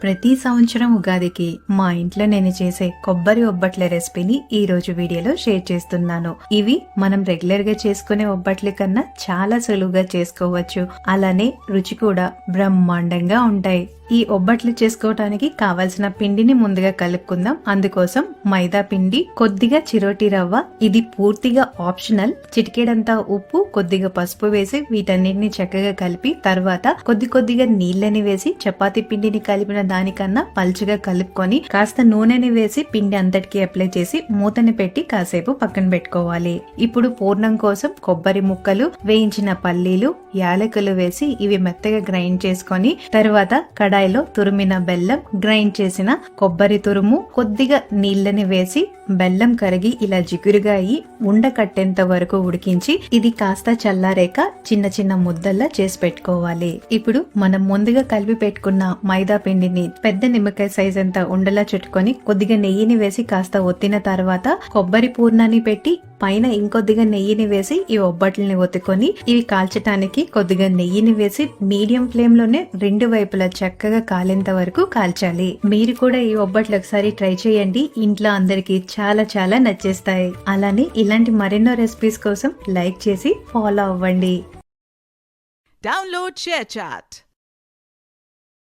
ప్రతి సంవత్సరం ఉగాదికి మా ఇంట్లో నేను చేసే కొబ్బరి ఒబ్బట్ల రెసిపీని ఈ రోజు వీడియోలో షేర్ చేస్తున్నాను. ఇవి మనం రెగ్యులర్ గా చేసుకునే ఒబ్బట్ల కన్నా చాలా సులువుగా చేసుకోవచ్చు. అలానే రుచి కూడా బ్రహ్మాండంగా ఉంటాయి. ఈ ఒబ్బట్లు చేసుకోవడానికి కావాల్సిన పిండిని ముందుగా కలుపుకుందాం. అందుకోసం మైదా పిండి, కొద్దిగా చిరోటి రవ్వ, ఇది పూర్తిగా ఆప్షనల్, చిటికెడంతా ఉప్పు, కొద్దిగా పసుపు వేసి వీటన్నిటిని చక్కగా కలిపి తర్వాత కొద్దిగా నీళ్ళని వేసి చపాతీ పిండిని కలిపిన దానికన్నా పల్చగా కలుపుకొని కాస్త నూనెని వేసి పిండి అంతటికి అప్లై చేసి మూతని పెట్టి కాసేపు పక్కన పెట్టుకోవాలి. ఇప్పుడు పూర్ణం కోసం కొబ్బరి ముక్కలు, వేయించిన పల్లీలు, యాలకులు వేసి ఇవి మెత్తగా గ్రైండ్ చేసుకొని తర్వాత కడాయిలో తురిమిన బెల్లం, గ్రైండ్ చేసిన కొబ్బరి తురుము, కొద్దిగా నీళ్ళని వేసి బెల్లం కరిగి ఇలా జిగురుగా అయ్యి ఉండ కట్టేంత వరకు ఉడికించి ఇది కాస్త చల్లారేక చిన్న చిన్న ముద్దల్లా చేసి పెట్టుకోవాలి. ఇప్పుడు మనం ముందుగా కలిపి పెట్టుకున్న మైదా పిండిని పెద్ద నిమ్మకాయ సైజ్ అంతా ఉండలా చుట్టుకొని కొద్దిగా నెయ్యిని వేసి కాస్త ఒత్తిన తర్వాత కొబ్బరి పూర్ణాన్ని పెట్టి పైన ఇంకొద్దిగా నెయ్యిని వేసి ఈ ఒబ్బట్లని ఒత్తుకొని ఇవి కాల్చటానికి కొద్దిగా నెయ్యిని వేసి మీడియం ఫ్లేమ్ లోనే రెండు వైపులా చక్కగా కాలేంత వరకు కాల్చాలి. మీరు కూడా ఈ ఒబ్బట్లు ఒకసారి ట్రై చేయండి. ఇంట్లో అందరికి చాలా చాలా నచ్చేస్తాయి. అలానే ఇలాంటి మరెన్నో రెసిపీస్ కోసం లైక్ చేసి ఫాలో అవ్వండి. Download ShareChat.